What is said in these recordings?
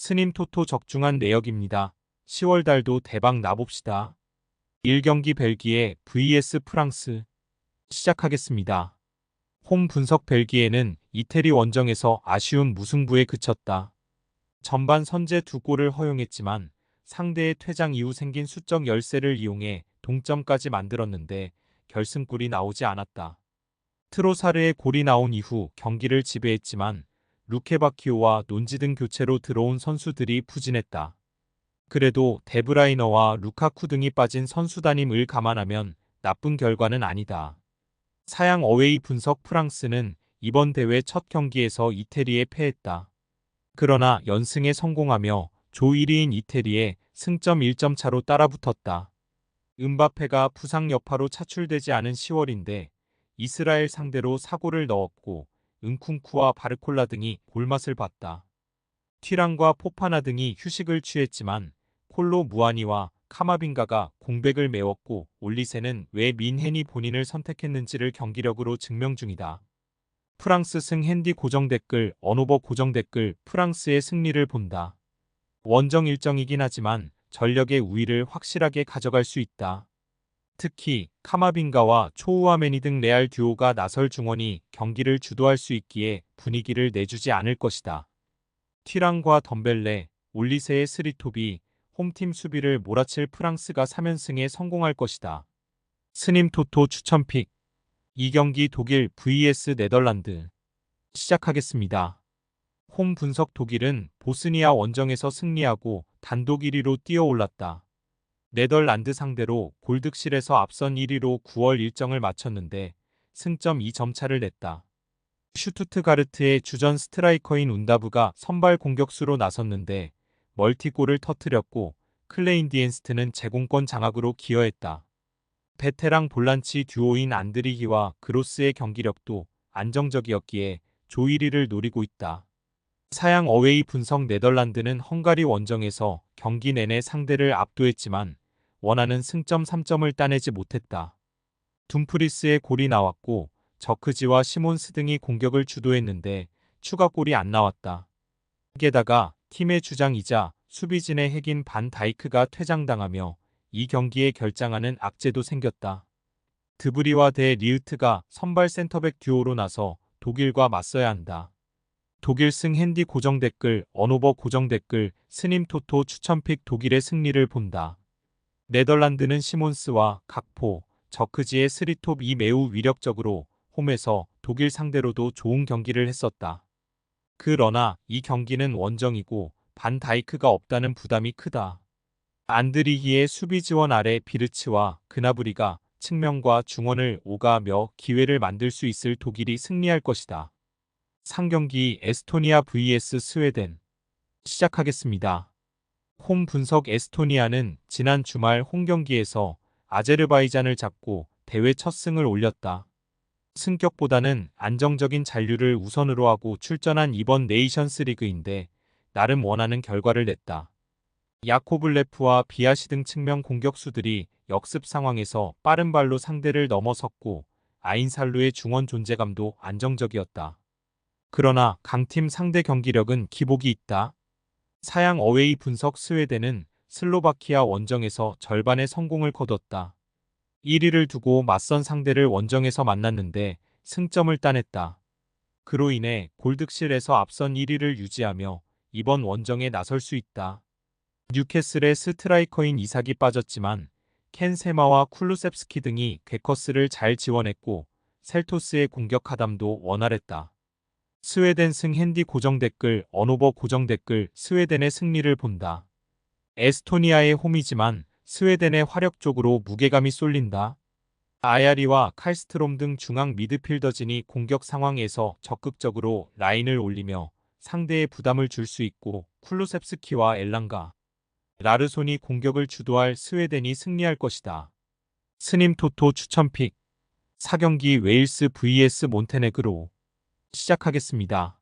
스님 토토 적중한 내역입니다. 10월 달도 대박 나봅시다. 1경기 벨기에 vs 프랑스 시작하겠습니다. 홈 분석 벨기에는 이태리 원정에서 아쉬운 무승부에 그쳤다. 전반 선제 2골을 허용했지만 상대의 퇴장 이후 생긴 수적 열세를 이용해 동점까지 만들었는데 결승골이 나오지 않았다. 트로사르의 골이 나온 이후 경기를 지배했지만 루케바키오와 논지 등 교체로 들어온 선수들이 부진했다. 그래도 데브라이너와 루카쿠 등이 빠진 선수단임을 감안하면 나쁜 결과는 아니다. 사양 어웨이 분석 프랑스는 이번 대회 첫 경기에서 이태리에 패했다. 그러나 연승에 성공하며 조 1위인 이태리에 승점 1점 차로 따라붙었다. 음바페가 부상 여파로 차출되지 않은 10월인데 이스라엘 상대로 4골을 넣었고 은쿵쿠와 바르콜라 등이 골맛을 봤다. 튀랑과 포파나 등이 휴식을 취했지만 콜로 무아니와 카마빈가가 공백을 메웠고 올리세는 왜 민헨이 본인을 선택했는지를 경기력으로 증명 중이다. 프랑스 승 핸디 고정 댓글 언오버 고정 댓글 프랑스의 승리를 본다. 원정 일정이긴 하지만 전력의 우위를 확실하게 가져갈 수 있다. 특히 카마빈가와 초우아메니 등 레알 듀오가 나설 중원이 경기를 주도할 수 있기에 분위기를 내주지 않을 것이다. 튀랑과 덤벨레, 올리세의 스리톱이 홈팀 수비를 몰아칠 프랑스가 3연승에 성공할 것이다. 스님 토토 추천픽 2경기 독일 vs 네덜란드 시작하겠습니다. 홈 분석 독일은 보스니아 원정에서 승리하고 단독 1위로 뛰어올랐다. 네덜란드 상대로 골득실에서 앞선 1위로 9월 일정을 마쳤는데 승점 2점 차를 냈다. 슈투트가르트의 주전 스트라이커인 운다브가 선발 공격수로 나섰는데 멀티골을 터뜨렸고 클레인디엔스트는 제공권 장악으로 기여했다. 베테랑 볼란치 듀오인 안드리히와 그로스의 경기력도 안정적이었기에 조 1위를 노리고 있다. 사양 어웨이 분석 네덜란드는 헝가리 원정에서 경기 내내 상대를 압도했지만 원하는 승점 3점을 따내지 못했다. 둠프리스의 골이 나왔고 저크지와 시몬스 등이 공격을 주도했는데 추가골이 안 나왔다. 게다가 팀의 주장이자 수비진의 핵인 반 다이크가 퇴장당하며 이 경기에 결장하는 악재도 생겼다. 드브리와 데 리으트가 선발 센터백 듀오로 나서 독일과 맞서야 한다. 독일 승 핸디 고정 댓글 언오버 고정 댓글 스님 토토 추천픽 독일의 승리를 본다. 네덜란드는 시몬스와 각포, 저크지의 스리톱이 매우 위력적으로 홈에서 독일 상대로도 좋은 경기를 했었다. 그러나 이 경기는 원정이고 반 다이크가 없다는 부담이 크다. 안드리히의 수비 지원 아래 비르츠와 그나브리가 측면과 중원을 오가며 기회를 만들 수 있을 독일이 승리할 것이다. 상경기 에스토니아 vs 스웨덴 시작하겠습니다. 홈 분석 에스토니아는 지난 주말 홈경기에서 아제르바이잔을 잡고 대회 첫 승을 올렸다. 승격보다는 안정적인 잔류를 우선으로 하고 출전한 이번 네이션스 리그인데 나름 원하는 결과를 냈다. 야코블레프와 비아시 등 측면 공격수들이 역습 상황에서 빠른 발로 상대를 넘어섰고 아인살루의 중원 존재감도 안정적이었다. 그러나 강팀 상대 경기력은 기복이 있다. 사양 어웨이 분석 스웨덴은 슬로바키아 원정에서 절반의 성공을 거뒀다. 1위를 두고 맞선 상대를 원정에서 만났는데 승점을 따냈다. 그로 인해 골득실에서 앞선 1위를 유지하며 이번 원정에 나설 수 있다. 뉴캐슬의 스트라이커인 이삭이 빠졌지만 켄 세마와 쿨루셉스키 등이 괴커스를 잘 지원했고 셀토스의 공격 하담도 원활했다. 스웨덴 승 핸디 고정 댓글 언오버 고정 댓글 스웨덴의 승리를 본다. 에스토니아의 홈이지만 스웨덴의 화력 쪽으로 무게감이 쏠린다. 아야리와 칼스트롬 등 중앙 미드필더진이 공격 상황에서 적극적으로 라인을 올리며 상대의 부담을 줄 수 있고 쿨루셉스키와 엘랑가, 라르손이 공격을 주도할 스웨덴이 승리할 것이다. 스님 토토 추천픽 4경기 웨일스 vs 몬테네그로 시작하겠습니다.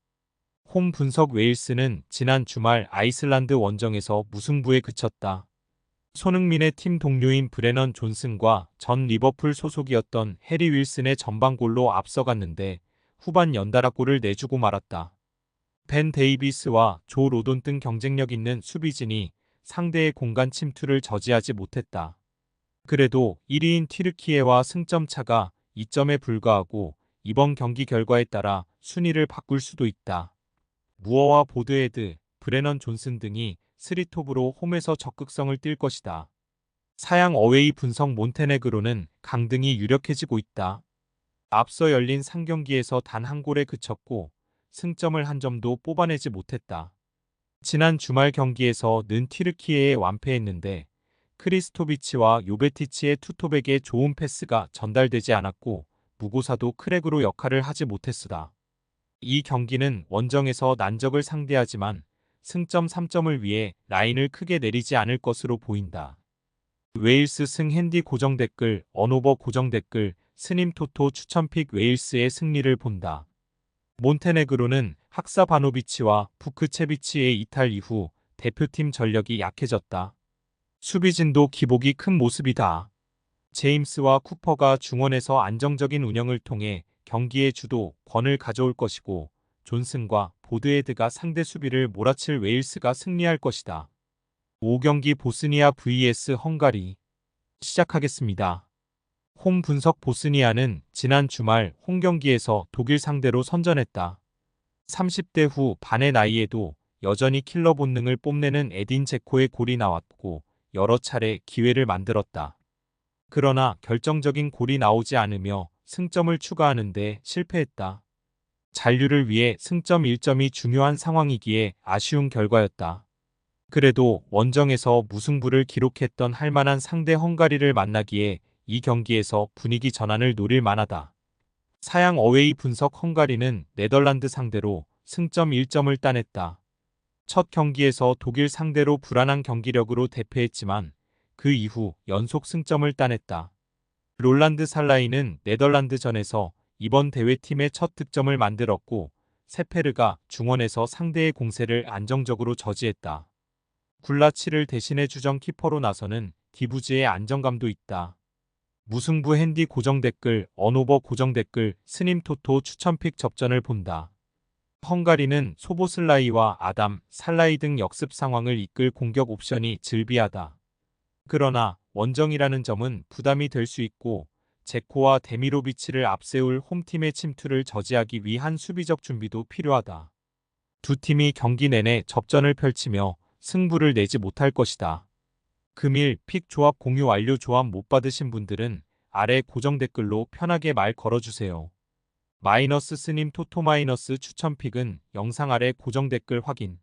홈 분석 웨일스는 지난 주말 아이슬란드 원정에서 무승부에 그쳤다. 손흥민의 팀 동료인 브레넌 존슨과 전 리버풀 소속이었던 해리 윌슨의 전방골로 앞서갔는데 후반 연달아 골을 내주고 말았다. 벤 데이비스와 조 로돈 등 경쟁력 있는 수비진이 상대의 공간 침투를 저지하지 못했다. 그래도 1위인 튀르키예와 승점 차가 2점에 불과하고 이번 경기 결과에 따라 순위를 바꿀 수도 있다. 무어와 보드헤드, 브레넌 존슨 등이 3톱으로 홈에서 적극성을 띨 것이다. 사양 어웨이 분석 몬테네그로는 강등이 유력해지고 있다. 앞서 열린 3경기에서 단 한 골에 그쳤고 승점을 한 점도 뽑아내지 못했다. 지난 주말 경기에서 는 튀르키예에 완패했는데 크리스토비치와 요베티치의 투톱에게 좋은 패스가 전달되지 않았고 무고사도 크랙으로 역할을 하지 못했으다. 이 경기는 원정에서 난적을 상대하지만 승점 3점을 위해 라인을 크게 내리지 않을 것으로 보인다. 웨일스 승 핸디 고정 댓글, 언오버 고정 댓글, 스님 토토 추천픽 웨일스의 승리를 본다. 몬테네그로는 학사바노비치와 부크체비치의 이탈 이후 대표팀 전력이 약해졌다. 수비진도 기복이 큰 모습이다. 제임스와 쿠퍼가 중원에서 안정적인 운영을 통해 경기의 주도권을 가져올 것이고 존슨과 보드헤드가 상대 수비를 몰아칠 웨일스가 승리할 것이다. 5경기 보스니아 vs 헝가리 시작하겠습니다. 홈 분석 보스니아는 지난 주말 홈 경기에서 독일 상대로 선전했다. 30대 후 반의 나이에도 여전히 킬러 본능을 뽐내는 에딘 제코의 골이 나왔고 여러 차례 기회를 만들었다. 그러나 결정적인 골이 나오지 않으며 승점을 추가하는데 실패했다. 잔류를 위해 승점 1점이 중요한 상황이기에 아쉬운 결과였다. 그래도 원정에서 무승부를 기록했던 할만한 상대 헝가리를 만나기에 이 경기에서 분위기 전환을 노릴 만하다. 사양 어웨이 분석 헝가리는 네덜란드 상대로 승점 1점을 따냈다. 첫 경기에서 독일 상대로 불안한 경기력으로 대패했지만 그 이후 연속 승점을 따냈다. 롤란드 살라이는 네덜란드전에서 이번 대회팀의 첫 득점을 만들었고 세페르가 중원에서 상대의 공세를 안정적으로 저지했다. 굴라치를 대신해 주전 키퍼로 나서는 디부즈의 안정감도 있다. 무승부 핸디 고정 댓글, 언오버 고정 댓글, 스님 토토 추천픽 접전을 본다. 헝가리는 소보슬라이와 아담, 살라이 등 역습 상황을 이끌 공격 옵션이 즐비하다. 그러나 원정이라는 점은 부담이 될 수 있고 제코와 데미로비치를 앞세울 홈팀의 침투를 저지하기 위한 수비적 준비도 필요하다. 두 팀이 경기 내내 접전을 펼치며 승부를 내지 못할 것이다. 금일 픽 조합 공유 완료. 조합 못 받으신 분들은 아래 고정 댓글로 편하게 말 걸어주세요. 마이너스 스님 토토 마이너스 추천픽은 영상 아래 고정 댓글 확인.